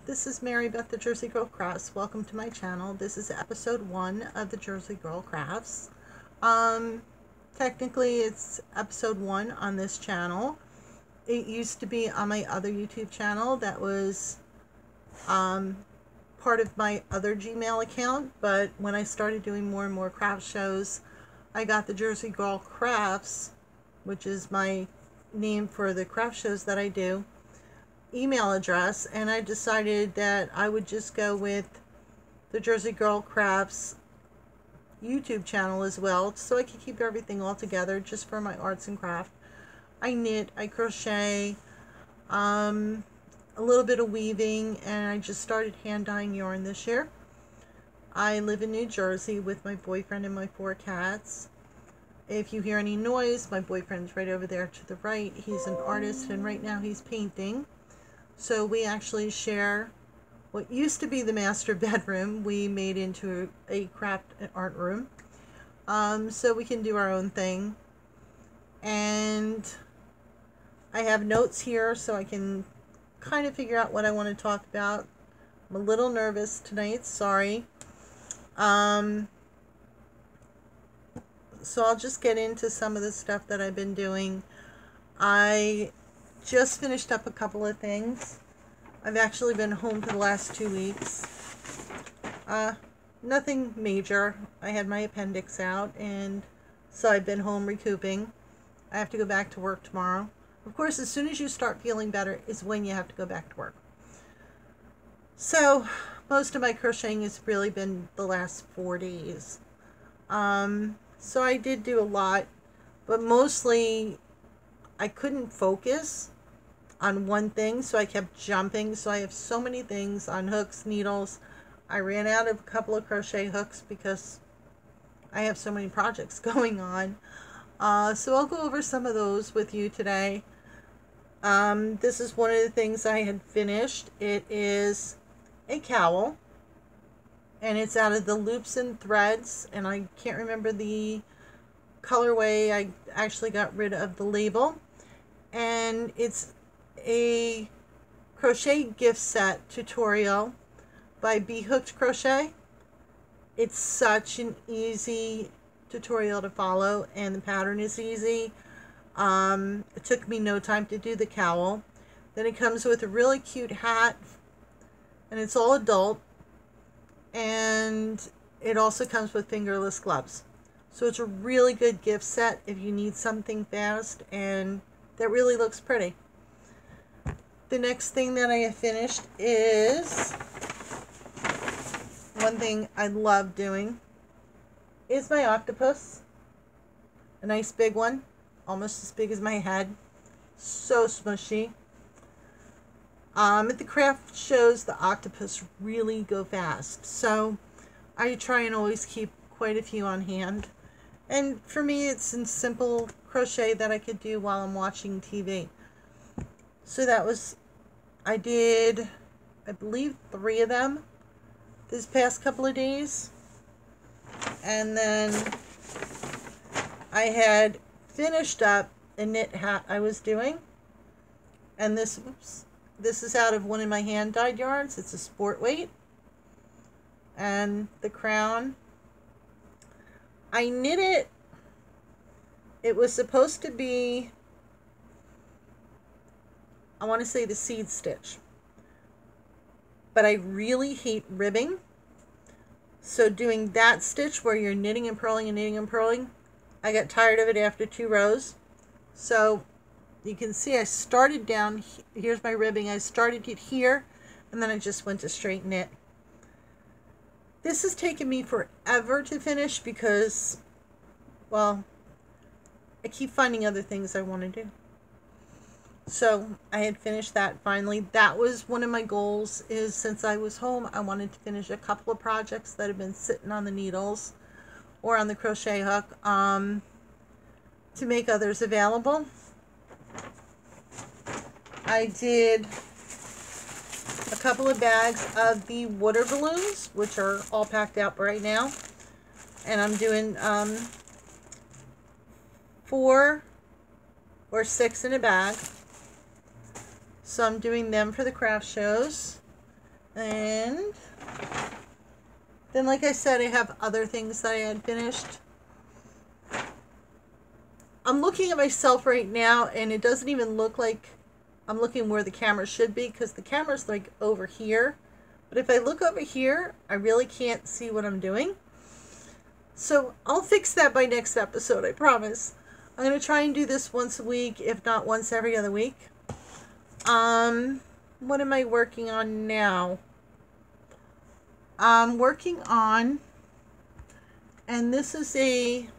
this is Mary Beth the Jersey Girl Crafts. Welcome to my channel. This is episode 1 of the Jersey Girl Crafts. Technically it's episode 1 on this channel. It used to be on my other YouTube channel that was part of my other Gmail account, but when I started doing more and more craft shows, I got the Jersey Girl Crafts, which is my name for the craft shows that I do, email address, and I decided that I would just go with the Jersey Girl Crafts YouTube channel as well, so I could keep everything all together just for my arts and craft. I knit, I crochet, a little bit of weaving, and I just started hand dyeing yarn this year. I live in New Jersey with my boyfriend and my 4 cats. If you hear any noise, my boyfriend's right over there to the right. He's an artist and right now he's painting. So we actually share what used to be the master bedroom. We made into a craft and art room. So we can do our own thing. And I have notes here so I can kind of figure out what I want to talk about. I'm a little nervous tonight, sorry. So I'll just get into some of the stuff that I've been doing. I just finished up a couple of things. I've actually been home for the last 2 weeks. Nothing major. I had my appendix out, and so I've been home recouping. I have to go back to work tomorrow. Of course, as soon as you start feeling better is when you have to go back to work. So most of my crocheting has really been the last 4 days. So I did do a lot, but mostly I couldn't focus on one thing, so I kept jumping. So I have so many things on hooks, needles. I ran out of a couple of crochet hooks because I have so many projects going on. So I'll go over some of those with you today. This is one of the things I had finished. It is a cowl, and it's out of the Loops and Threads, and I can't remember the colorway. I actually got rid of the label, and it's a crochet gift set tutorial by Bee Hooked Crochet. It's such an easy tutorial to follow, and the pattern is easy. It took me no time to do the cowl. Then it comes with a really cute hat, and it's all adult, and it also comes with fingerless gloves. So it's a really good gift set if you need something fast, and that really looks pretty. The next thing that I have finished is one thing I love doing is my octopus. A nice big one, almost as big as my head. So smushy. At the craft shows, the octopus really go fast, so I try and always keep quite a few on hand. And for me, it's in simple crochet that I could do while I'm watching TV. So that was, I did, I believe, 3 of them this past couple of days. And then I had finished up a knit hat I was doing. And this, oops, this is out of one of my hand dyed yarns. It's a sport weight. And the crown, I knit it. It was supposed to be, I want to say, the seed stitch. But I really hate ribbing. So doing that stitch where you're knitting and purling and knitting and purling, I got tired of it after 2 rows. So you can see I started down, here's my ribbing, I started it here, and then I just went to straight knit. This has taken me forever to finish because, well, I keep finding other things I want to do. So I had finished that finally. That was one of my goals, is since I was home, I wanted to finish a couple of projects that have been sitting on the needles or on the crochet hook, to make others available. I did a couple of bags of the water balloons, which are all packed out right now. And I'm doing 4 or 6 in a bag. So I'm doing them for the craft shows. And then, like I said, I have other things that I had finished. I'm looking at myself right now, and it doesn't even look like I'm looking where the camera should be, because the camera's like over here. But if I look over here, I really can't see what I'm doing. So I'll fix that by next episode, I promise. I'm going to try and do this once a week, if not once every other week. What am I working on now? I'm working on, and this is a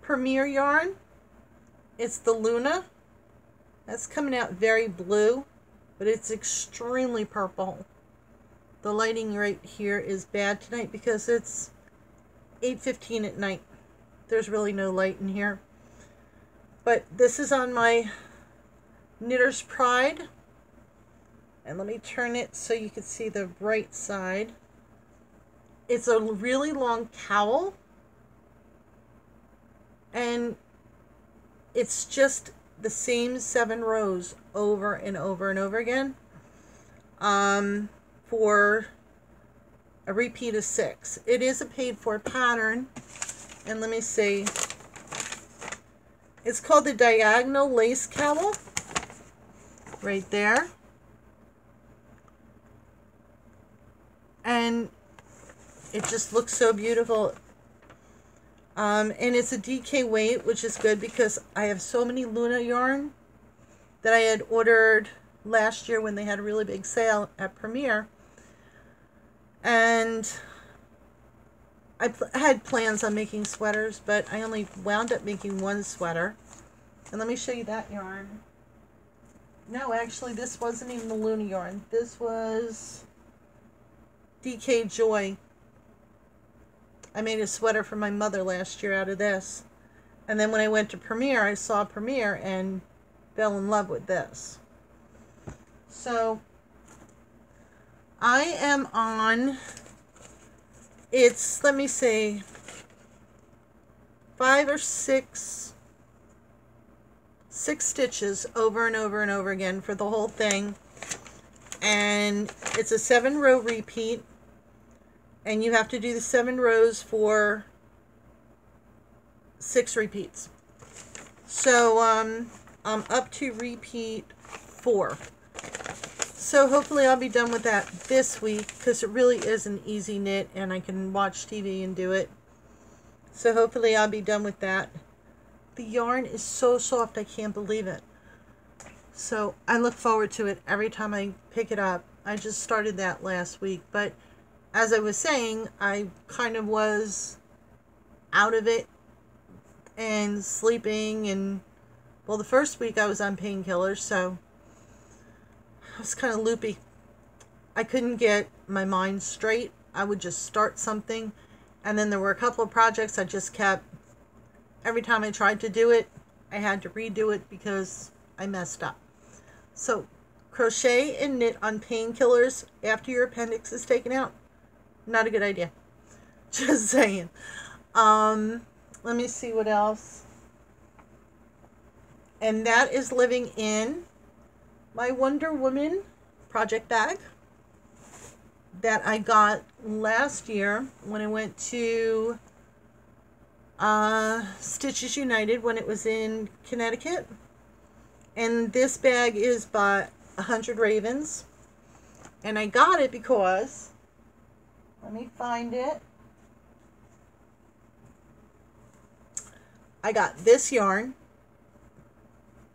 Premier yarn. It's the Luna. That's coming out very blue, but it's extremely purple. The lighting right here is bad tonight because it's 8:15 at night. There's really no light in here. But this is on my Knitter's Pride. And let me turn it so you can see the bright side. It's a really long cowl. And it's just the same 7 rows over and over and over again. For a repeat of 6. It is a paid for pattern. And let me see. It's called the Diagonal Lace Cowl. Right there. And it just looks so beautiful. And it's a DK weight, which is good because I have so many Luna yarn that I had ordered last year when they had a really big sale at Premier. And I had plans on making sweaters, but I only wound up making one sweater. And let me show you that yarn. No, actually, this wasn't even the Luna yarn. This was DK Joy. I made a sweater for my mother last year out of this. And then when I went to Premier, I saw Premier and fell in love with this. So I am on, it's, let me see, 5 or 6 stitches over and over and over again for the whole thing. And it's a 7-row repeat. And you have to do the 7 rows for 6 repeats. So I'm up to repeat 4. So hopefully I'll be done with that this week, because it really is an easy knit and I can watch TV and do it. So hopefully I'll be done with that. The yarn is so soft, I can't believe it. So I look forward to it every time I pick it up. I just started that last week, but as I was saying, I kind of was out of it and sleeping, and well, the first week I was on painkillers, so I was kind of loopy. I couldn't get my mind straight. I would just start something, and then there were a couple of projects I just kept, every time I tried to do it, I had to redo it because I messed up. So crochet and knit on painkillers after your appendix is taken out, not a good idea. Just saying. Let me see what else. And that is living in my Wonder Woman project bag that I got last year when I went to Stitches United when it was in Connecticut. And this bag is by 100 Ravens. And I got it because, let me find it. I got this yarn.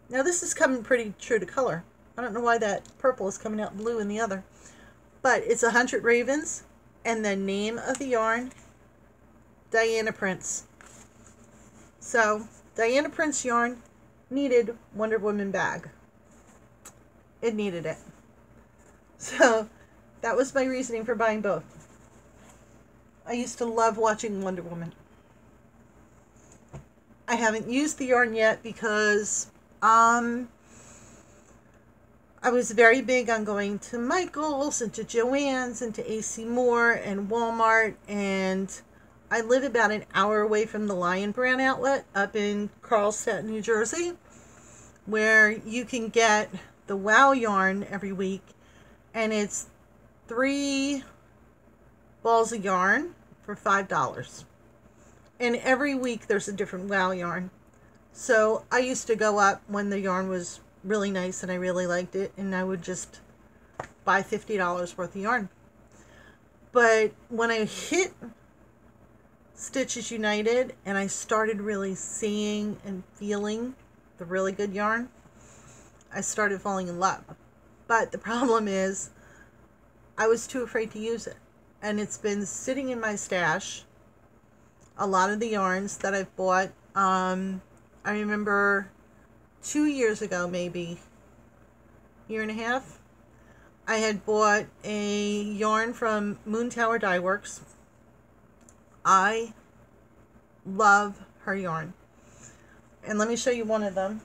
Now this is coming pretty true to color. I don't know why that purple is coming out blue in the other. But it's 100 Ravens. And the name of the yarn, Diana Prince. So, Diana Prince yarn needed Wonder Woman bag. It needed it. So, that was my reasoning for buying both. I used to love watching Wonder Woman. I haven't used the yarn yet because I was very big on going to Michael's and to Joann's and to AC Moore and Walmart, and I live about an hour away from the Lion Brand outlet up in Carlstadt, New Jersey, where you can get the WOW yarn every week, and it's 3 balls of yarn for $5. And every week there's a different wow yarn. So I used to go up when the yarn was really nice and I really liked it, and I would just buy $50 worth of yarn. But when I hit Stitches United and I started really seeing and feeling the really good yarn, I started falling in love. But the problem is I was too afraid to use it. And it's been sitting in my stash. A lot of the yarns that I've bought, I remember 2 years ago, maybe year and a half, I had bought a yarn from Moon Tower Dye Works. I love her yarn. And let me show you one of them.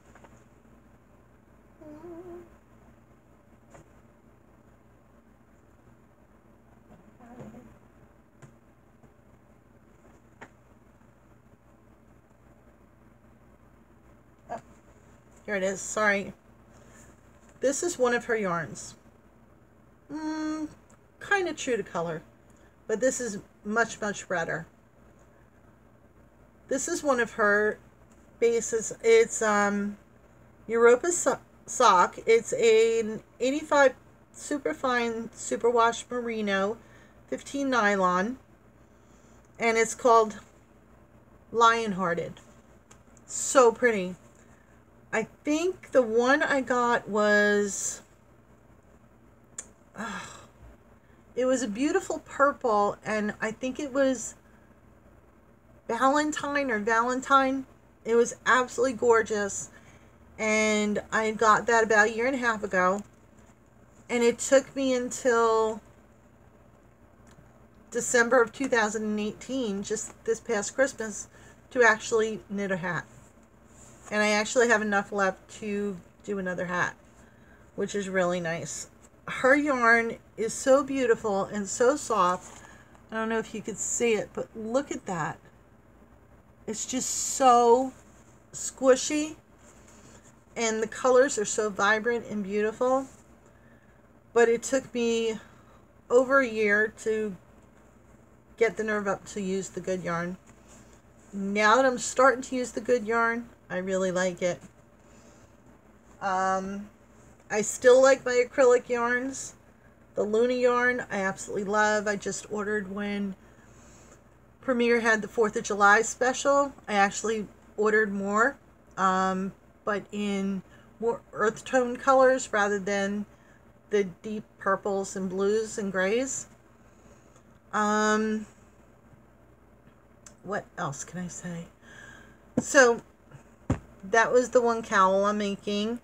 Here it is, sorry. This is one of her yarns. Kind of true to color, but this is much, much redder. This is one of her bases. It's Europa sock. It's an 85 superfine superwash merino, 15 nylon, and it's called Lionhearted. So pretty. I think the one I got was, it was a beautiful purple, and I think it was Valentine or Valentine. It was absolutely gorgeous, and I got that about a year and a half ago, and it took me until December of 2018, just this past Christmas, to actually knit a hat. And I actually have enough left to do another hat, which is really nice. Her yarn is so beautiful and so soft. I don't know if you could see it, but look at that. It's just so squishy, and the colors are so vibrant and beautiful. But it took me over a year to get the nerve up to use the good yarn. Now that I'm starting to use the good yarn, I really like it. I still like my acrylic yarns. The Luna yarn I absolutely love. I just ordered when Premier had the 4th of July special. I actually ordered more, but in more earth tone colors rather than the deep purples and blues and grays. What else can I say? So that was the one cowl I'm making.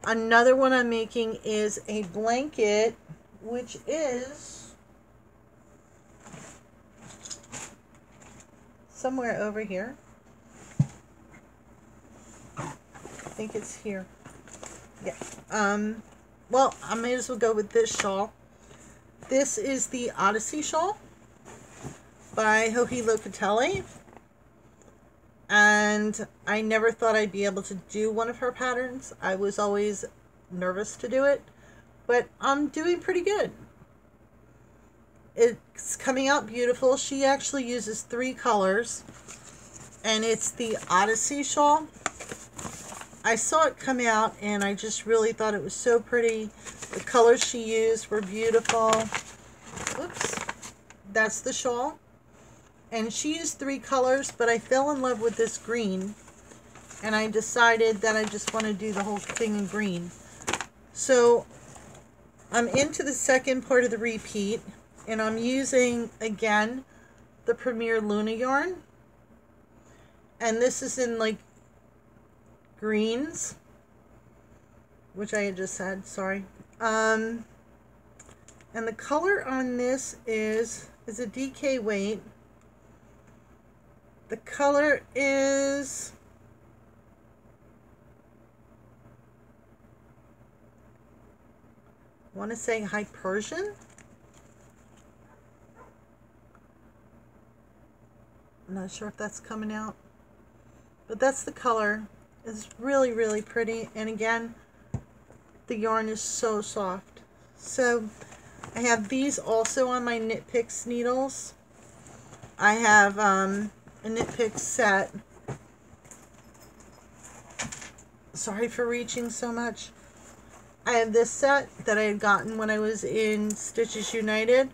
Another one I'm making is a blanket, which is somewhere over here. I think it's here. Yeah. Well, I may as well go with this shawl. This is the Odyssey shawl by Joji Locatelli. And I never thought I'd be able to do one of her patterns. I was always nervous to do it, but I'm doing pretty good. It's coming out beautiful. She actually uses 3 colors, and it's the Odyssey shawl. I saw it come out, and I just really thought it was so pretty. The colors she used were beautiful. Oops, that's the shawl. And she used 3 colors, but I fell in love with this green, and I decided that I just want to do the whole thing in green. So I'm into the second part of the repeat, and I'm using, again, the Premier Luna yarn. And this is in, like, greens, which I had just said, sorry. And the color on this is a DK weight. The color is I want to say High Persian. I'm not sure if that's coming out, but that's the color. It's really, really pretty, and again, the yarn is so soft. So I have these also on my Knit Picks needles. I have a Knit Picks set. Sorry for reaching so much. I have this set that I had gotten when I was in Stitches United.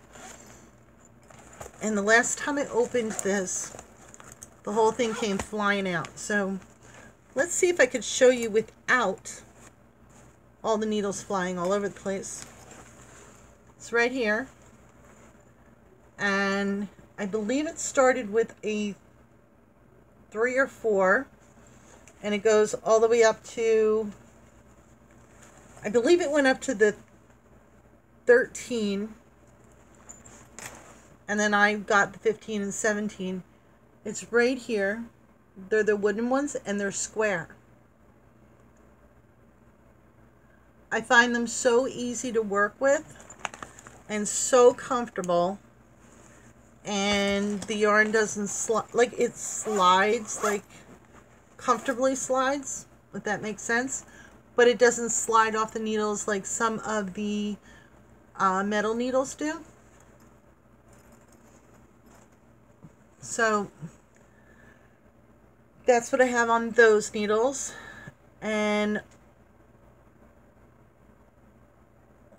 And the last time I opened this, the whole thing came flying out. So let's see if I could show you without all the needles flying all over the place. It's right here. And I believe it started with a 3 or 4. And it goes all the way up to, I believe it went up to the 13. And then I got the 15 and 17. It's right here. They're the wooden ones and they're square. I find them so easy to work with and so comfortable. And the yarn doesn't slide, like it slides, like comfortably slides, if that makes sense. But it doesn't slide off the needles like some of the metal needles do. So that's what I have on those needles. And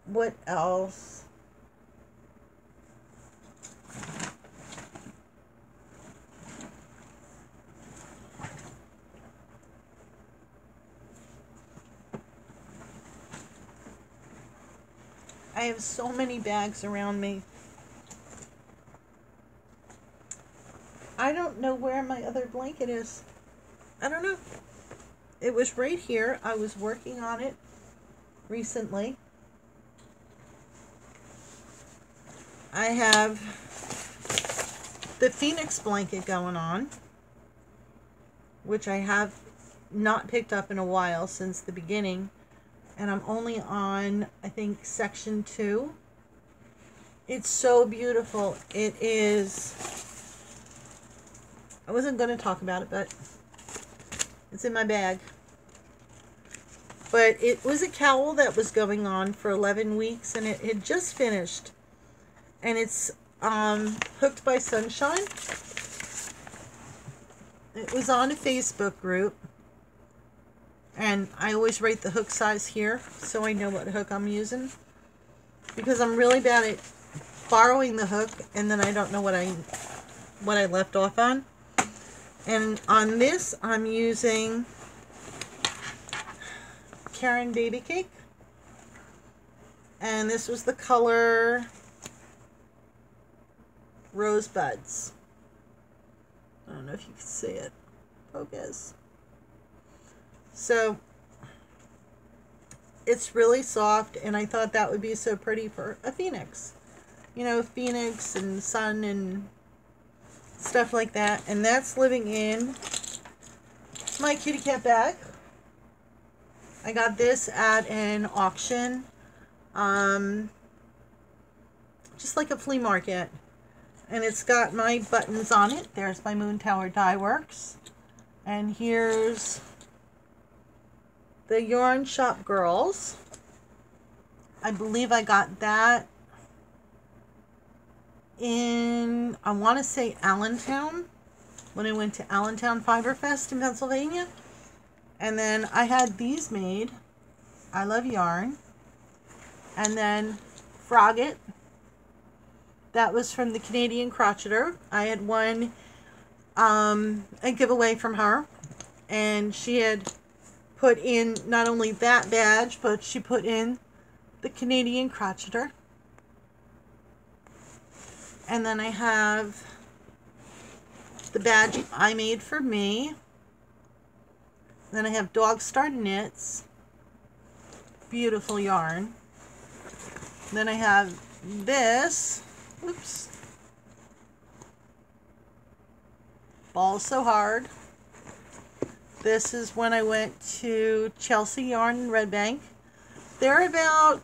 what else? I have so many bags around me. I don't know where my other blanket is. I don't know. It was right here. I was working on it recently. I have the Phoenix blanket going on, which I have not picked up in a while since the beginning. And I'm only on, I think, section 2. It's so beautiful. It is, I wasn't going to talk about it, but it's in my bag. But it was a cowl that was going on for 11 weeks, and it had just finished. And it's Hooked by Sunshine. It was on a Facebook group. And I always rate the hook size here, so I know what hook I'm using. Because I'm really bad at borrowing the hook, and then I don't know what I left off on. And on this, I'm using Karen Baby Cake. And this was the color Rosebuds. I don't know if you can see it. Focus. So it's really soft, and I thought that would be so pretty for a phoenix. You know, phoenix and sun and stuff like that. And that's living in my kitty cat bag. I got this at an auction, just like a flea market. And it's got my buttons on it. There's my Moon Tower Dye Works. And here's the Yarn Shop Girls. I believe I got that in, I want to say Allentown, when I went to Allentown Fiber Fest in Pennsylvania. And then I had these made. I Love Yarn. And then Frogget. That was from the Canadian Crocheter. I had won a giveaway from her. And she had put in not only that badge, but she put in the Canadian Crocheter. And then I have the badge I made for me. Then I have Dog Star Knits. Beautiful yarn. Then I have this. Oops. Balls So Hard. This is when I went to Chelsea Yarn in Red Bank. They're about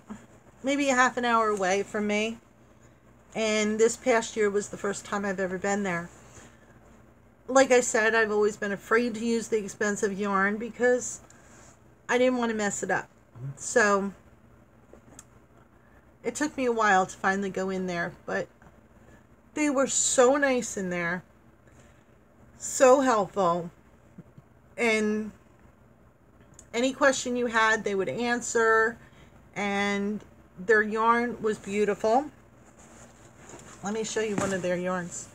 maybe a half an hour away from me. And this past year was the first time I've ever been there. Like I said, I've always been afraid to use the expensive yarn because I didn't want to mess it up. So It took me a while to finally go in there, but they were so nice in there, so helpful, and any question you had, they would answer, and their yarn was beautiful. Let me show you one of their yarns.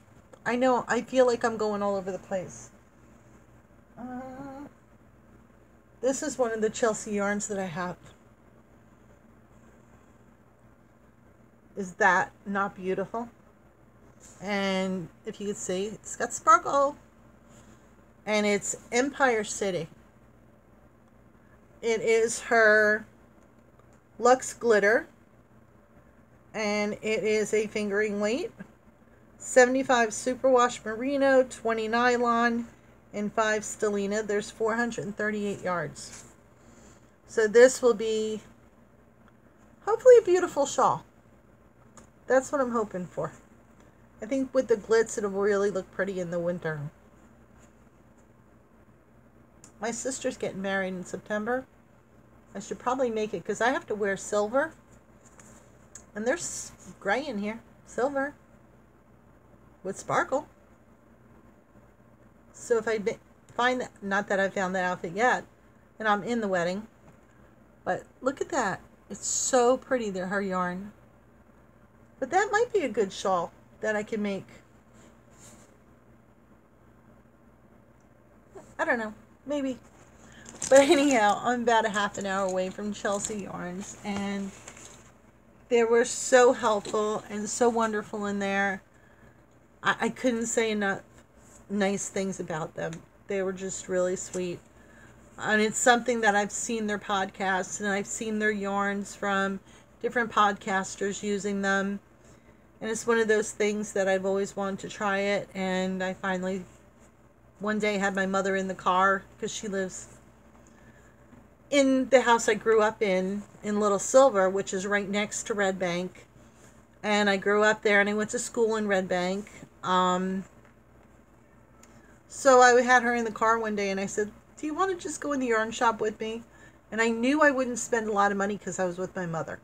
I know, I feel like I'm going all over the place. This is one of the Jerzey yarns that I have. Is that not beautiful? And if you can see, it's got sparkle. And it's Empire City. It is her Luxe Glitter. And it is a fingering weight. 75 superwash merino, 20 nylon, and 5 stellina. There's 438 yards. So this will be hopefully a beautiful shawl. That's what I'm hoping for. I think with the glitz it'll really look pretty in the winter. My sister's getting married in September. I should probably make it because I have to wear silver. And there's gray in here. Silver. With sparkle. So if I find that, not that I found that outfit yet, and I'm in the wedding, but look at that. It's so pretty, her yarn. But that might be a good shawl that I can make. I don't know. Maybe. But anyhow, I'm about a half an hour away from Jerzey yarns, and they were so helpful and so wonderful in there. I couldn't say enough nice things about them. They were just really sweet. And it's something that I've seen their podcasts, and I've seen their yarns from different podcasters using them. And it's one of those things that I've always wanted to try it. And I finally, one day, had my mother in the car, because she lives in the house I grew up in Little Silver, which is right next to Red Bank. And I grew up there, and I went to school in Red Bank. So I had her in the car one day, and I said, do you want to just go in the yarn shop with me? And I knew I wouldn't spend a lot of money because I was with my mother.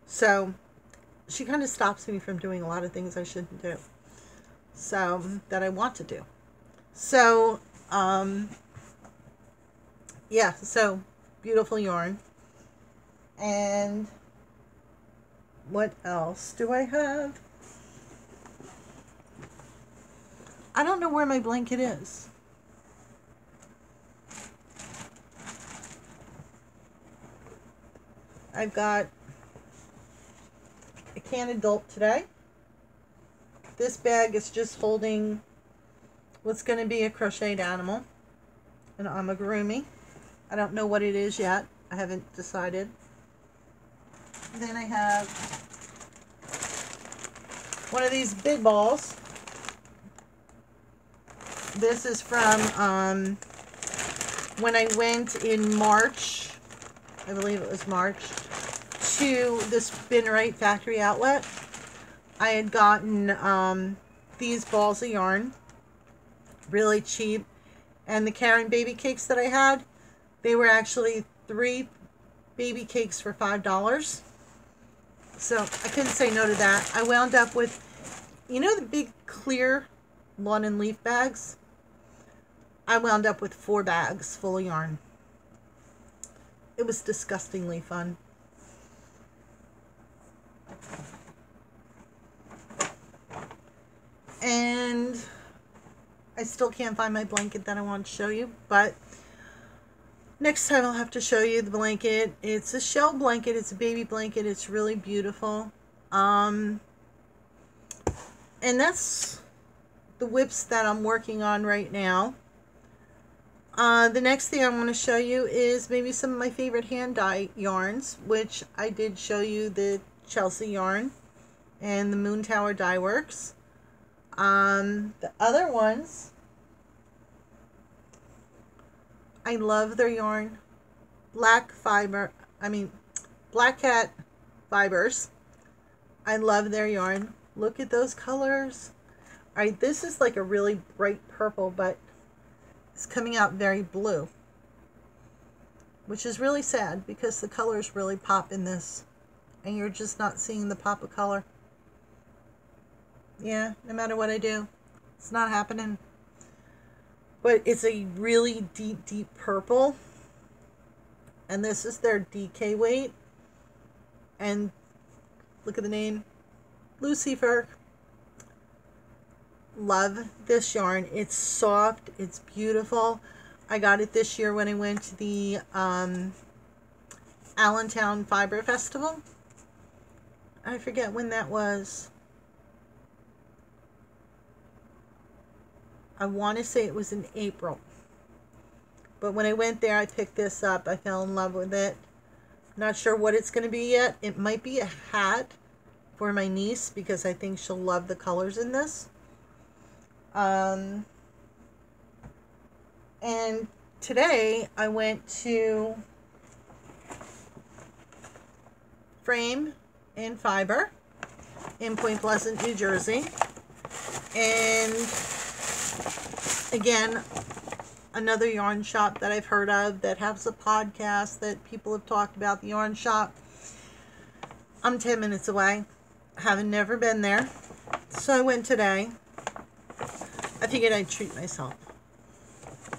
So she kind of stops me from doing a lot of things I shouldn't do. So, that I want to do. So, yeah, so beautiful yarn. And what else do I have? I don't know where my blanket is. I've got a Canada Dolt today. This bag is just holding what's going to be a crocheted animal, an amigurumi. I don't know what it is yet. I haven't decided. Then I have one of these big balls. This is from when I went in March, I believe it was March, to the Spin Right factory outlet. I had gotten these balls of yarn, really cheap, and the Karen baby cakes that I had, they were actually 3 baby cakes for $5. So I couldn't say no to that. I wound up with, you know, the big clear lawn and leaf bags? I wound up with 4 bags full of yarn. It was disgustingly fun. And I still can't find my blanket that I want to show you, but next time I'll have to show you the blanket. It's a shell blanket. It's a baby blanket. It's really beautiful. And that's the whips that I'm working on right now. The next thing I want to show you is maybe some of my favorite hand dye yarns, which I did show you the Jerzey yarn and the Moon Tower Dye Works. The other ones, I love their yarn. Black Cat Fibers. I love their yarn. Look at those colors. Alright, this is like a really bright purple, but it's coming out very blue, which is really sad because the colors really pop in this and you're just not seeing the pop of color. Yeah, no matter what I do, it's not happening. But it's a really deep, deep purple. And this is their DK weight. And look at the name, Lucifer. Love this yarn. It's soft. It's beautiful. I got it this year when I went to the Allentown Fiber Festival. I forget when that was. I want to say it was in April. But when I went there, I picked this up. I fell in love with it. Not sure what it's going to be yet. It might be a hat for my niece because I think she'll love the colors in this. And today I went to Frame and Fiber in Point Pleasant, New Jersey. And again, another yarn shop that I've heard of that has a podcast that people have talked about, the yarn shop. I'm 10 minutes away. Haven't never been there. So I went today. I figured I'd treat myself.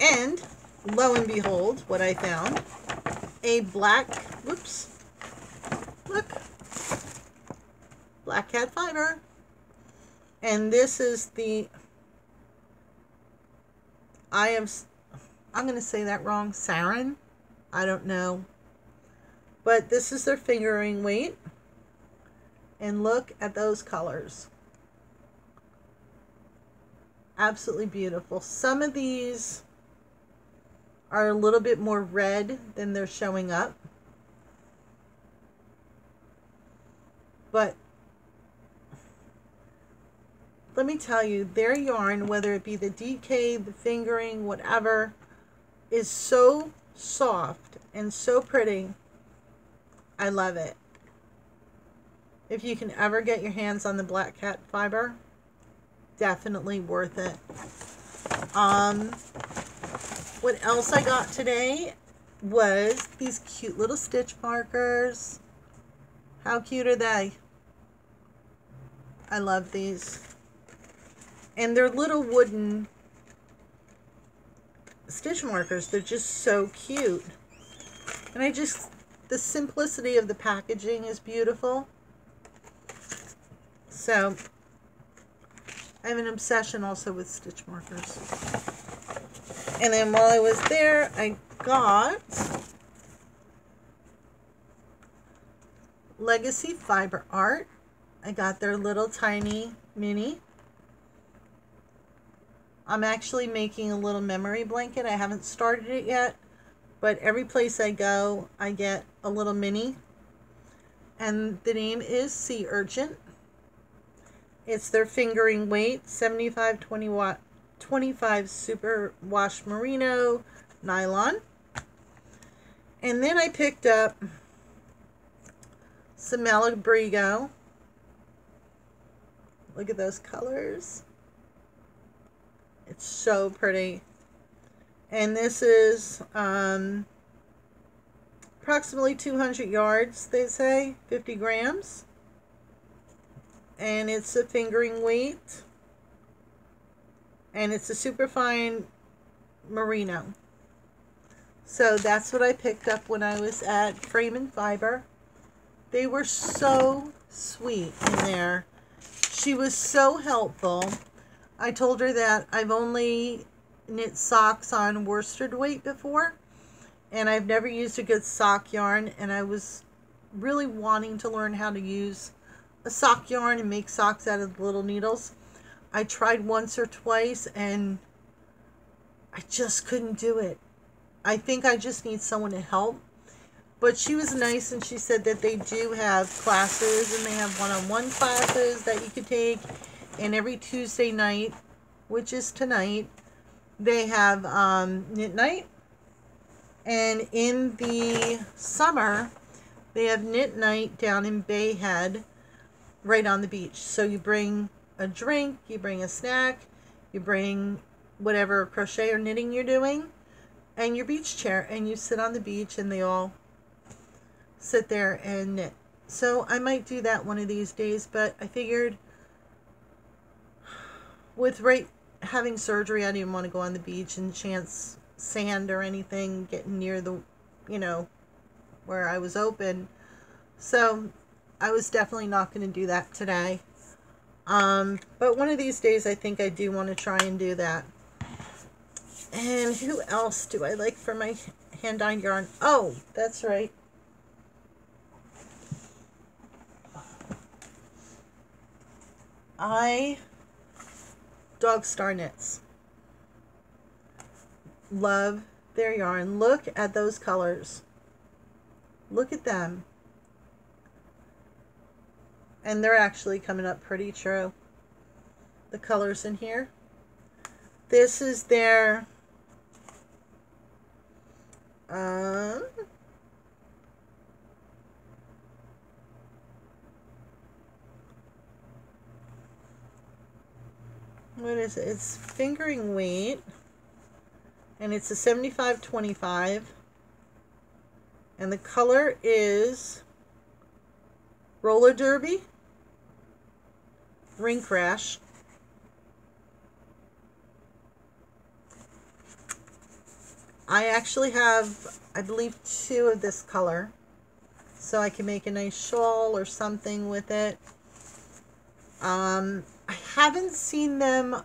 And lo and behold, what I found, a black, whoops, look, Black Cat Fiber. And this is the, I'm going to say that wrong, Sarin. I don't know. But this is their fingering weight. And look at those colors. Absolutely beautiful. Some of these are a little bit more red than they're showing up. But let me tell you, their yarn, whether it be the DK, the fingering, whatever, is so soft and so pretty. I love it. If you can ever get your hands on the Black Cat Fiber, definitely worth it. What else I got today was these cute little stitch markers. How cute are they? I love these. And they're little wooden stitch markers. They're just so cute. And the simplicity of the packaging is beautiful. So I have an obsession also with stitch markers. And then while I was there, I got Legacy Fiber Art. I got their little tiny mini. I'm actually making a little memory blanket. I haven't started it yet, but every place I go, I get a little mini. And the name is Sea Urchin. It's their fingering weight, 75/25 super wash merino nylon. And then I picked up some Malabrigo. Look at those colors. It's so pretty. And this is approximately 200 yards, they say, 50 grams. And it's a fingering weight. And it's a super fine merino. So that's what I picked up when I was at Frame and Fiber. They were so sweet in there. She was so helpful. I told her that I've only knit socks on worsted weight before. And I've never used a good sock yarn. And I was really wanting to learn how to use a sock yarn and make socks out of the little needles. I tried once or twice and I just couldn't do it. I think I just need someone to help. But she was nice and she said that they do have classes and they have one-on-one classes that you could take. And every Tuesday night, which is tonight, they have knit night. And in the summer, they have knit night down in Bay Head, right on the beach. So you bring a drink, you bring a snack, you bring whatever crochet or knitting you're doing, and your beach chair, and you sit on the beach and they all sit there and knit. So I might do that one of these days, but I figured with having surgery, I didn't want to go on the beach and chance sand or anything getting near the, you know, where I was open. So I was definitely not going to do that today. But one of these days I think I do want to try and do that. And who else do I like for my hand-dyed yarn? Oh, that's right. Dog Star Knits. Love their yarn. Look at those colors. Look at them. And they're actually coming up pretty true. The colors in here. This is their what is it? It's fingering weight, and it's a 75-25, and the color is Roller Derby, Ring Crash. I actually have, I believe, 2 of this color, so I can make a nice shawl or something with it. I haven't seen them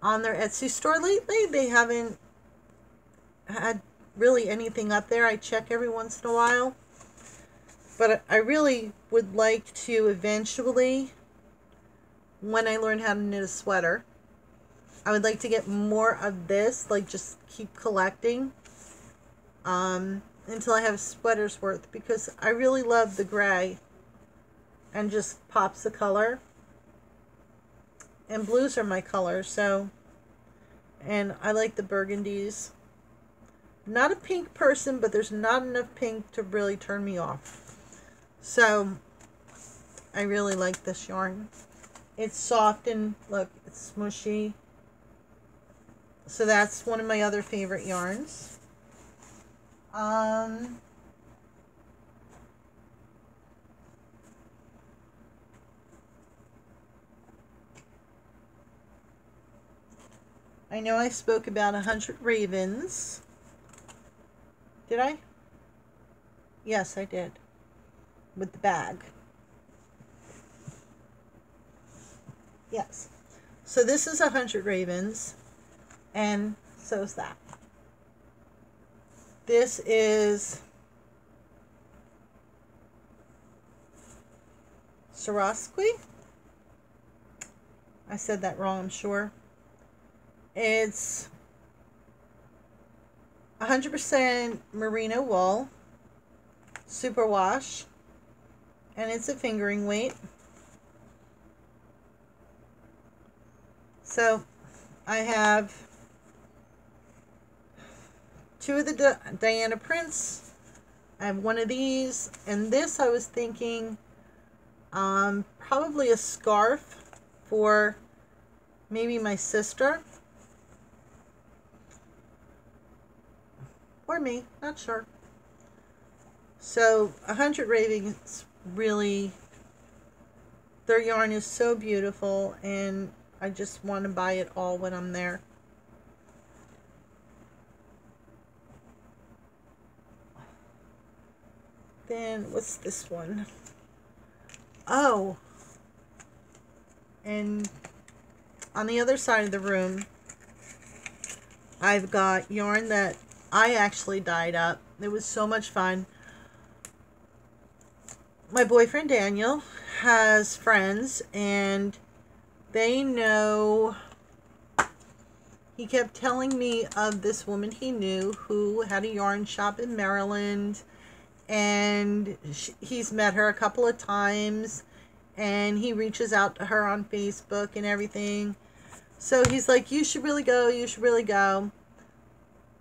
on their Etsy store lately. They haven't had really anything up there. I check every once in a while. But I really would like to eventually, when I learn how to knit a sweater, I would like to get more of this, like just keep collecting until I have sweaters worth, because I really love the gray and just pops the color. And blues are my color, so, and I like the burgundies. Not a pink person, but there's not enough pink to really turn me off. So, I really like this yarn. It's soft and, look, it's smushy. So that's one of my other favorite yarns. I know I spoke about 100 Ravens. Did I? Yes, I did. With the bag. Yes. So this is 100 Ravens. And so is that. This is Swarovski. I said that wrong, I'm sure. It's 100% merino wool, superwash, and it's a fingering weight. So I have 2 of the Diana prints. I have 1 of these, and this I was thinking probably a scarf for maybe my sister or me, not sure. So 100 Ravens, really, their yarn is so beautiful, and I just want to buy it all when I'm there. Then what's this one? Oh, and on the other side of the room I've got yarn that I actually dyed up. It was so much fun. My boyfriend Daniel has friends, and they know, he kept telling me of this woman he knew who had a yarn shop in Maryland, and he's met her a couple of times, and he reaches out to her on Facebook and everything. So he's like, you should really go, you should really go.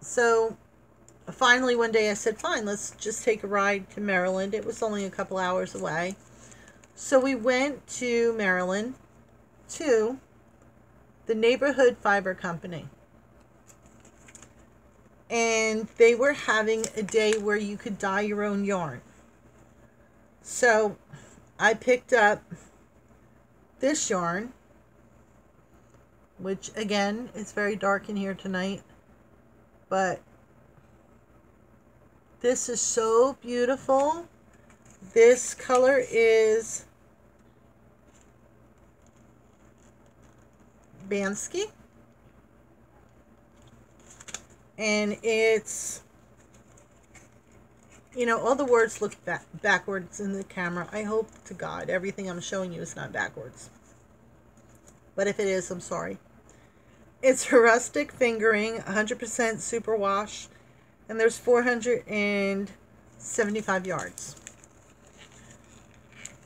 So finally one day I said, fine, let's just take a ride to Maryland. It was only a couple hours away. So we went to Maryland to the Neighborhood Fiber Company. And they were having a day where you could dye your own yarn. So I picked up this yarn, which again, it's very dark in here tonight, but this is so beautiful. This color is Bansky, and it's, you know, all the words look backwards in the camera. I hope to God everything I'm showing you is not backwards, but if it is, I'm sorry. It's a rustic fingering, 100% superwash, and there's 475 yards.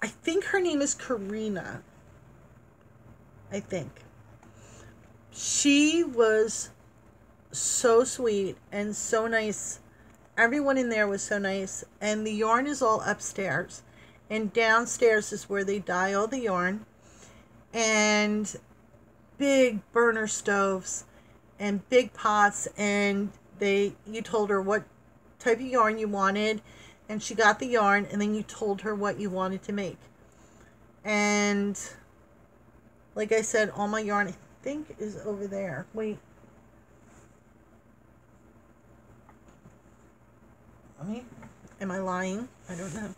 I think her name is Karina. I think. She was so sweet and so nice. Everyone in there was so nice. And the yarn is all upstairs. And downstairs is where they dye all the yarn. And big burner stoves and big pots. And you told her what type of yarn you wanted. And she got the yarn. And then you told her what you wanted to make. And like I said, all my yarn, I think, is over there. Wait. Am I lying? I don't know.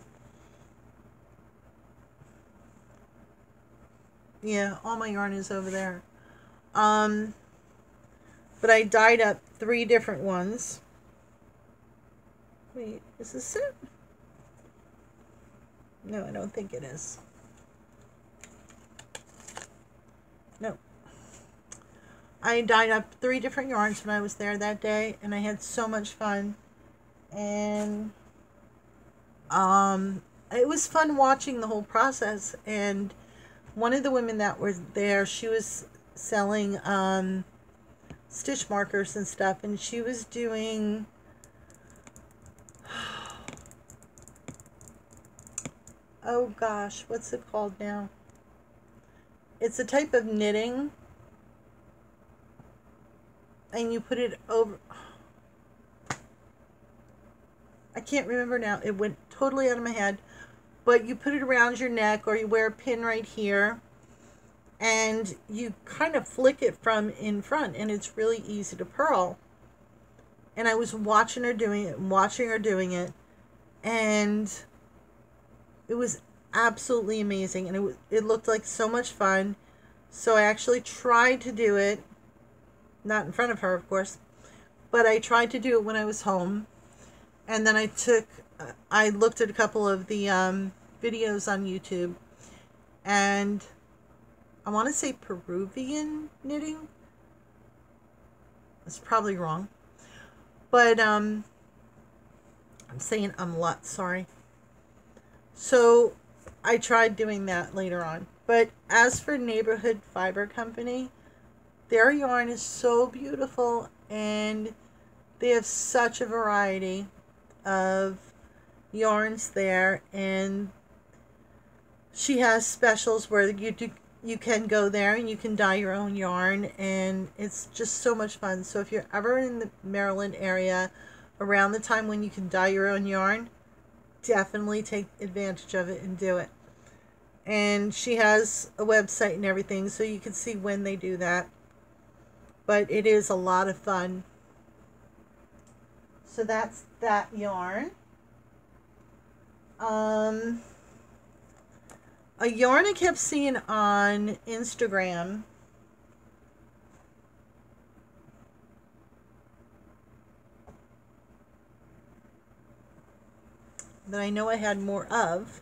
Yeah, all my yarn is over there. But I dyed up 3 different ones. Wait, is this it? No, I don't think it is. No. I dyed up 3 different yarns when I was there that day, and I had so much fun. And it was fun watching the whole process. And one of the women that were there, she was selling stitch markers and stuff, and she was doing oh gosh, what's it called now? It's a type of knitting, and you put it over, I can't remember now, it went totally out of my head, but you put it around your neck, or you wear a pin right here, and you kind of flick it from in front, and it's really easy to purl. And I was watching her doing it, and it was absolutely amazing, and it looked like so much fun. So I actually tried to do it, not in front of her, of course, but I tried to do it when I was home. And then I looked at a couple of the videos on YouTube, and I want to say Peruvian knitting. That's probably wrong, but I'm saying umlaut, sorry. So I tried doing that later on. But as for Neighborhood Fiber Company, their yarn is so beautiful, and they have such a variety of yarns there. And she has specials where you can go there and you can dye your own yarn, and it's just so much fun. So if you're ever in the Maryland area around the time when you can dye your own yarn, definitely take advantage of it and do it. And she has a website and everything, so you can see when they do that. But it is a lot of fun. So that's that yarn. A yarn I kept seeing on Instagram that I know I had more of,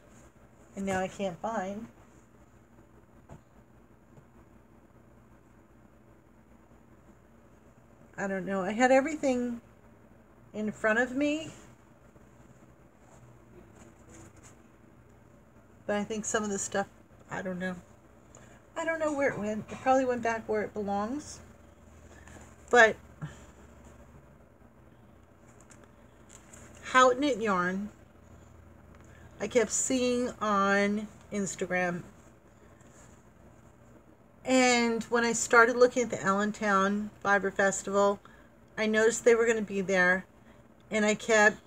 and now I can't find. I don't know. I had everything in front of me, but I think some of the stuff, I don't know. I don't know where it went. It probably went back where it belongs. But How Knit Yarn, I kept seeing on Instagram. And when I started looking at the Allentown Fiber Festival, I noticed they were going to be there. And I kept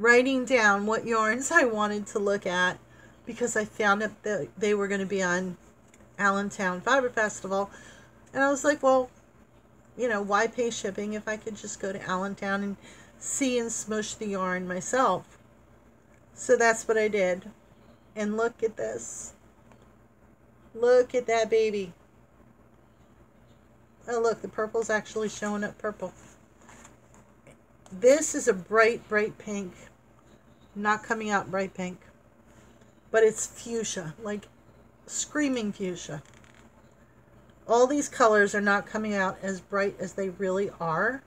writing down what yarns I wanted to look at, because I found out that they were going to be on Allentown Fiber Festival. And I was like, well, you know, why pay shipping if I could just go to Allentown and see and smush the yarn myself? So that's what I did. And look at this. Look at that baby. Oh, look, the purple's actually showing up purple. This is a bright, bright pink. Not coming out bright pink. But it's fuchsia, like screaming fuchsia. All these colors are not coming out as bright as they really are.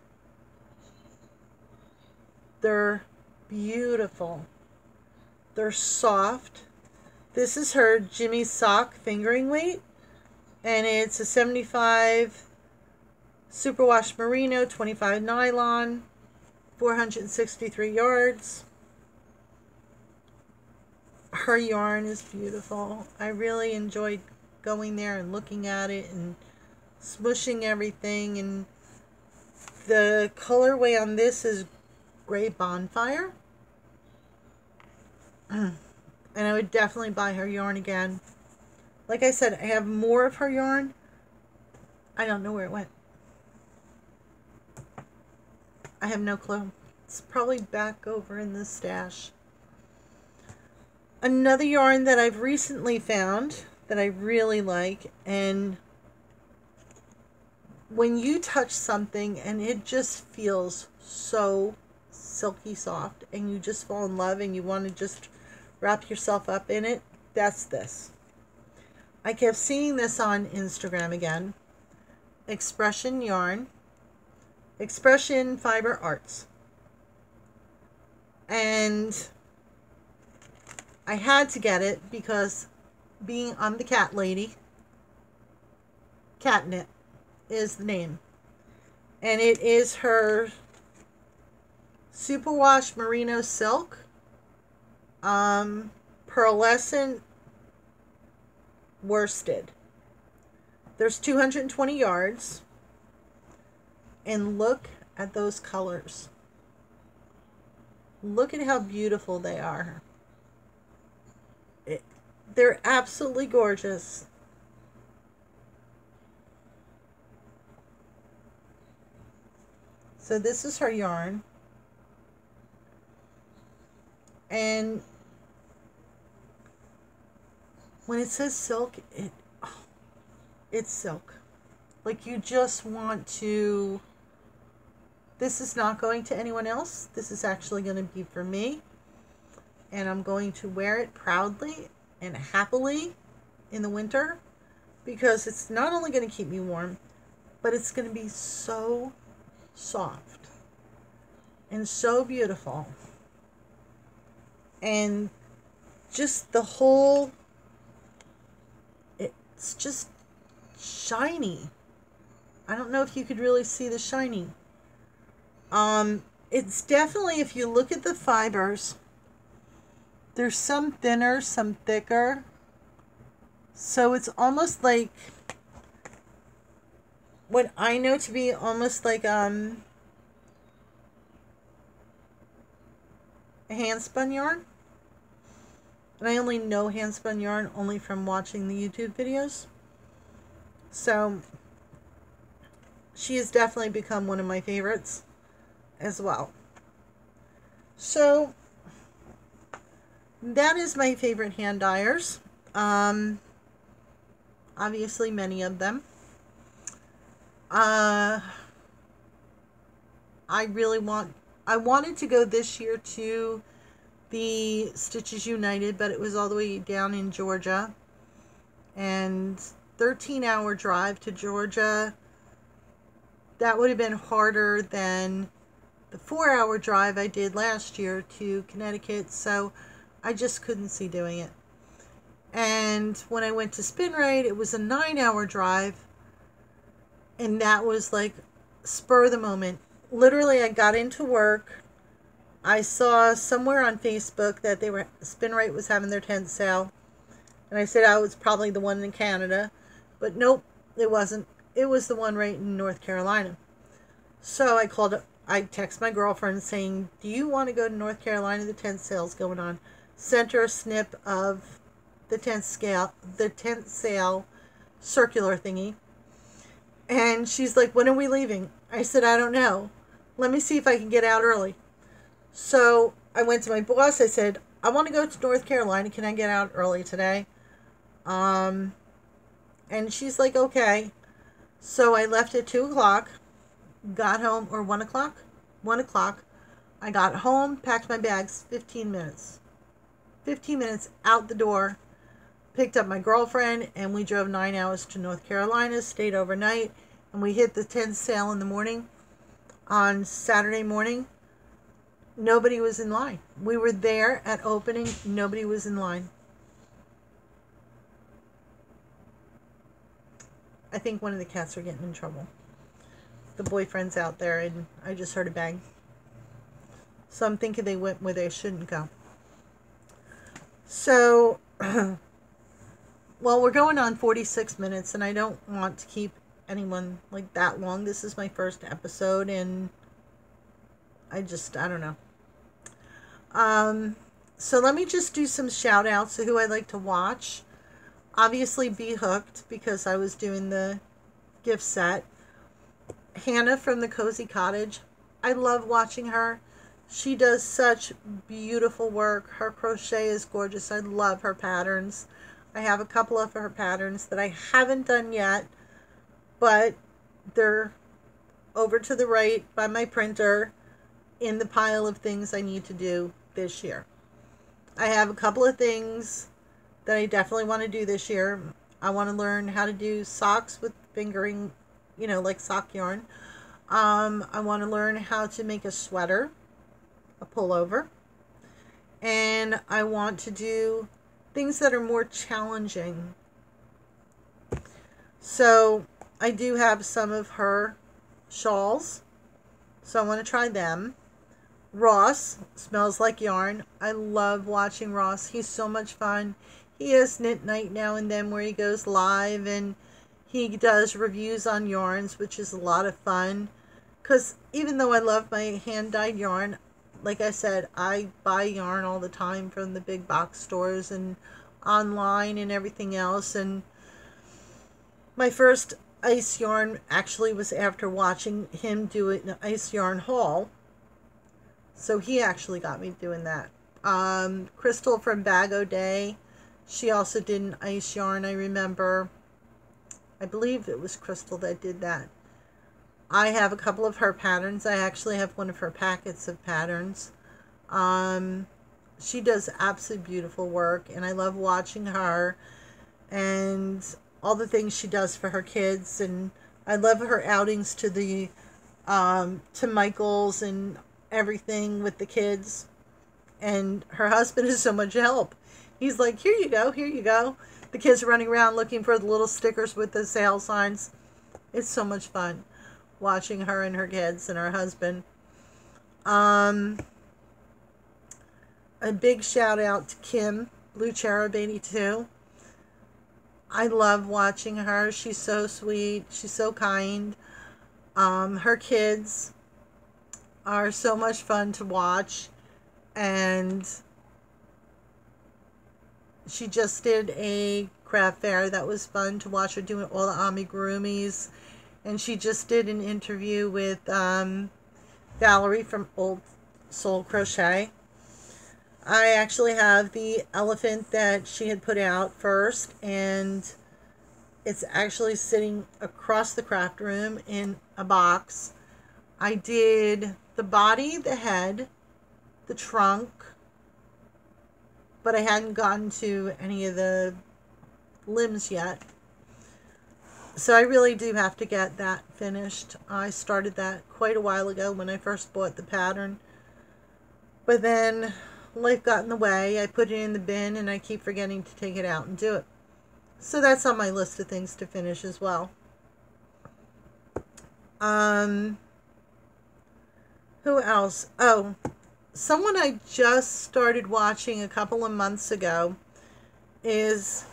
They're beautiful. They're soft. This is her Jimmy Sock fingering weight. And it's a 75 superwash merino, 25 nylon, 463 yards. Her yarn is beautiful. I really enjoyed going there and looking at it and smushing everything. And the colorway on this is Gray Bonfire. And I would definitely buy her yarn again. Like I said, I have more of her yarn. I don't know where it went. I have no clue. It's probably back over in the stash. Another yarn that I've recently found that I really like, and when you touch something and it just feels so silky soft and you just fall in love and you want to just wrap yourself up in it, that's this. I kept seeing this on Instagram again. Expression Yarn. Expression Fiber Arts. And I had to get it because I'm the cat lady. Catnip is the name. And it is her superwash merino silk. Pearlescent worsted. There's 220 yards. And look at those colors. Look at how beautiful they are. They're absolutely gorgeous. So this is her yarn. And when it says silk, it's silk. Like, you just want to... This is not going to anyone else. This is actually going to be for me. And I'm going to wear it proudly and happily in the winter, because it's not only going to keep me warm, but it's going to be so soft and so beautiful. And just the whole, it's just shiny. I don't know if you could really see the shiny. It's definitely, if you look at the fibers, there's some thinner, some thicker. So it's almost like what I know to be almost like a hand-spun yarn. And I only know hand-spun yarn only from watching the YouTube videos. So she has definitely become one of my favorites as well. So that is my favorite hand dyers. Obviously many of them. I wanted to go this year to the Stitches United, but it was all the way down in Georgia. And 13-hour drive to Georgia. That would have been harder than the 4-hour drive I did last year to Connecticut, so I just couldn't see doing it. And when I went to Spin Rite, it was a 9-hour drive, and that was like spur of the moment. Literally, I got into work. I saw somewhere on Facebook that Spin Rite was having their tent sale, and I said I was probably the one in Canada, but nope, it wasn't. It was the one right in North Carolina. So I called I text my girlfriend saying, do you want to go to North Carolina? The tent sale's going on. Sent her a snip of the tent sale circular thingy. And she's like, when are we leaving? I said, I don't know. Let me see if I can get out early. So I went to my boss. I said, I want to go to North Carolina. Can I get out early today? And she's like, okay. So I left at 2 o'clock, got home, or 1 o'clock? 1 o'clock. I got home, packed my bags, 15 minutes. 15 minutes out the door, picked up my girlfriend, and we drove 9 hours to North Carolina, stayed overnight, and we hit the tent sale in the morning. On Saturday morning, nobody was in line. We were there at opening, nobody was in line. I think one of the cats are getting in trouble. The boyfriend's out there, and I just heard a bang. So I'm thinking they went where they shouldn't go. So, well, we're going on 46 minutes, and I don't want to keep anyone like that long. This is my first episode, and I don't know. So let me just do some shout outs to who I like to watch. Obviously, Be Hooked, because I was doing the gift set. Hannah from the Cozy Cottage. I love watching her. She does such beautiful work. Her crochet is gorgeous. I love her patterns. I have a couple of her patterns that I haven't done yet, but they're over to the right by my printer in the pile of things I need to do this year. I have a couple of things that I definitely want to do this year. I want to learn how to do socks with fingering, like sock yarn. I want to learn how to make a sweater, a pullover, and I want to do things that are more challenging. So I do have some of her shawls, so I want to try them. Ross, Smells Like Yarn. I love watching Ross. He's so much fun. He has Knit Night now and then where he goes live and he does reviews on yarns, which is a lot of fun. Because even though I love my hand-dyed yarn, like I said, I buy yarn all the time from the big box stores and online and everything else. And my first ice yarn actually was after watching him do an ice yarn haul. So he actually got me doing that. Crystal from Bag O' Day. She also did an ice yarn, I remember. I believe it was Crystal that did that. I have a couple of her patterns. I actually have one of her packets of patterns. She does absolutely beautiful work, and I love watching her and all the things she does for her kids. And I love her outings to the to Michael's and everything with the kids. And her husband is so much help. He's like, here you go, here you go. The kids are running around looking for the little stickers with the sale signs. It's so much fun watching her and her kids and her husband. A big shout out to Kim, Blue Cherub 82. I love watching her. She's so sweet. She's so kind. Her kids are so much fun to watch. And she just did a craft fair that was fun to watch her doing all the amigurumis. And she just did an interview with Valerie from Old Soul Crochet. I actually have the elephant that she had put out first, and it's actually sitting across the craft room in a box. I did the body, the head, the trunk, but I hadn't gotten to any of the limbs yet. So I really do have to get that finished. I started that quite a while ago when I first bought the pattern. But then life got in the way. I put it in the bin and I keep forgetting to take it out and do it. So that's on my list of things to finish as well. Who else? Oh, someone I just started watching a couple of months ago is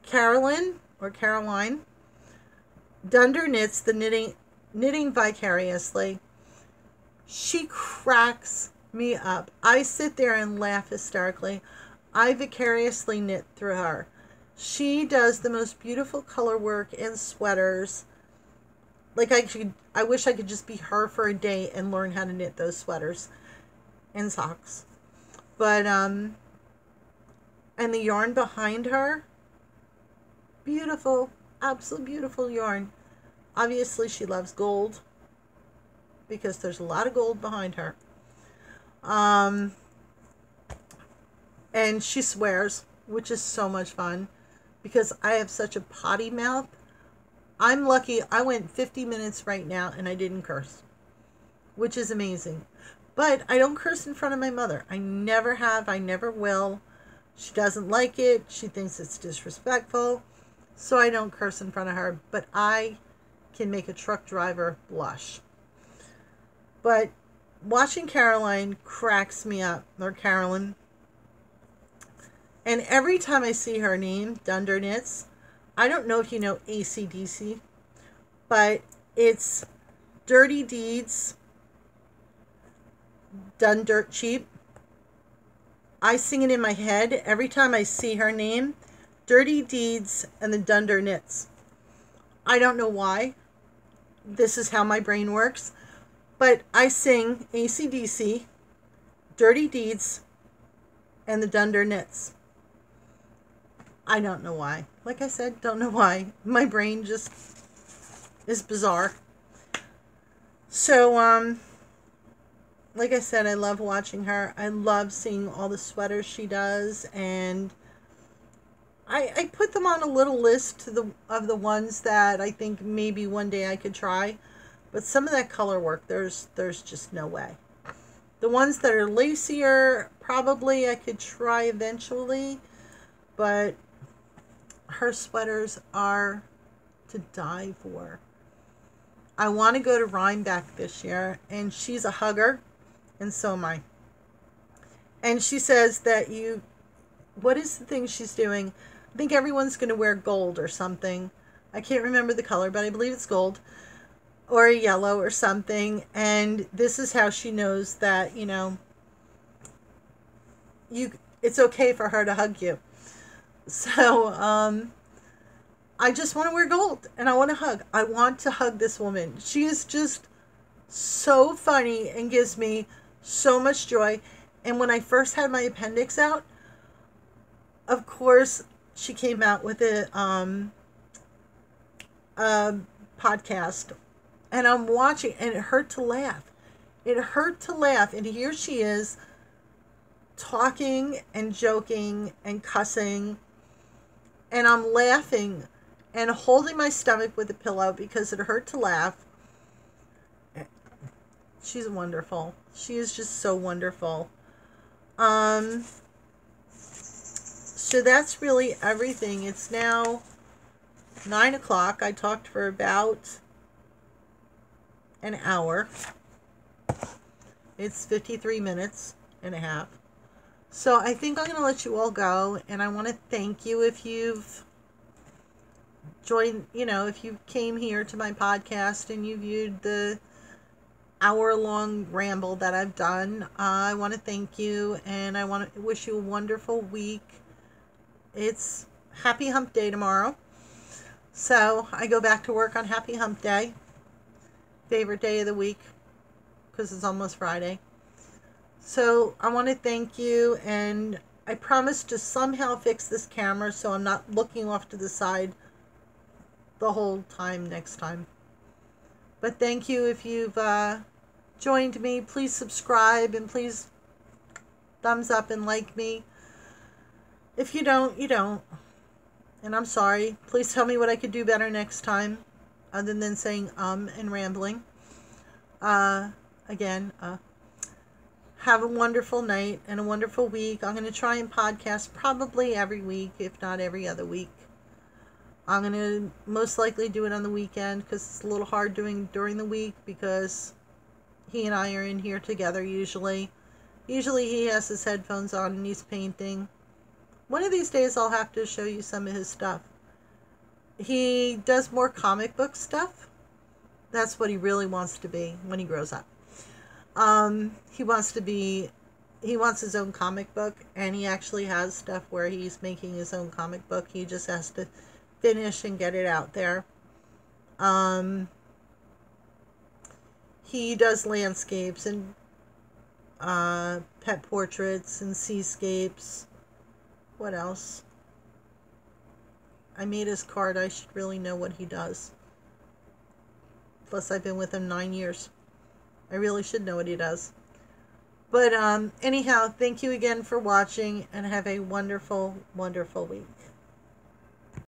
Caroline Dunder Knits the Knitting Vicariously. She cracks me up. I sit there and laugh hysterically. I vicariously knit through her. She does the most beautiful color work in sweaters. Like, I wish I could just be her for a day and learn how to knit those sweaters and socks. But and the yarn behind her, beautiful, absolute beautiful yarn. Obviously she loves gold, because there's a lot of gold behind her. And she swears, which is so much fun, because I have such a potty mouth. I'm lucky I went 50 minutes right now and I didn't curse, which is amazing. But I don't curse in front of my mother. I never have. I never will. She doesn't like it. She thinks it's disrespectful. So I don't curse in front of her. But I can make a truck driver blush. But watching Caroline cracks me up, or Carolyn. And every time I see her name, Dunder Knits, I don't know if you know AC/DC, but it's Dirty Deeds Done Dirt Cheap. I sing it in my head every time I see her name, Dirty Deeds and the Dunder Knits. I don't know why. This is how my brain works. But I sing AC/DC, Dirty Deeds, and the Dunder Knits. I don't know why. Like I said, don't know why. My brain just is bizarre. So, like I said, I love watching her. I love seeing all the sweaters she does. And I put them on a little list of the ones that I think maybe one day I could try. But some of that color work, there's just no way. The ones that are lacier, probably I could try eventually. But her sweaters are to die for. I want to go to Rhinebeck this year, and she's a hugger, and so am I. And she says that what is the thing she's doing? I think everyone's going to wear gold or something. I can't remember the color, but I believe it's gold or a yellow or something. And this is how she knows that, it's okay for her to hug you. So, I just want to wear gold and I want to hug. I want to hug this woman. She is just so funny and gives me so much joy. And when I first had my appendix out, of course, she came out with a podcast, and I'm watching, and it hurt to laugh. It hurt to laugh. And here she is talking and joking and cussing, and I'm laughing and holding my stomach with a pillow because it hurt to laugh. She's wonderful. She is just so wonderful. So that's really everything. It's now 9 o'clock. I talked for about an hour. It's 53 minutes and a half. So I think I'm going to let you all go, and I want to thank you if you've joined, if you came here to my podcast and you viewed the hour-long ramble that I've done. I want to thank you, and I want to wish you a wonderful week. It's Happy Hump Day tomorrow. So I go back to work on Happy Hump Day. Favorite day of the week, because it's almost Friday. So I want to thank you, and I promise to somehow fix this camera so I'm not looking off to the side the whole time next time. But thank you if you've joined me. Please subscribe, and please thumbs up and like me. If you don't, you don't. And I'm sorry. Please tell me what I could do better next time, other than saying and rambling. Again, have a wonderful night and a wonderful week. I'm going to try and podcast probably every week, if not every other week. I'm going to most likely do it on the weekend because it's a little hard doing during the week because he and I are in here together usually. Usually he has his headphones on and he's painting. One of these days I'll have to show you some of his stuff. He does more comic book stuff. That's what he really wants to be when he grows up. He wants to be, he wants his own comic book, and he actually has stuff where he's making his own comic book. He just has to finish and get it out there. He does landscapes and pet portraits and seascapes. What else? I made his card. I should really know what he does. Plus, I've been with him 9 years. I really should know what he does. But anyhow, thank you again for watching, and have a wonderful, wonderful week.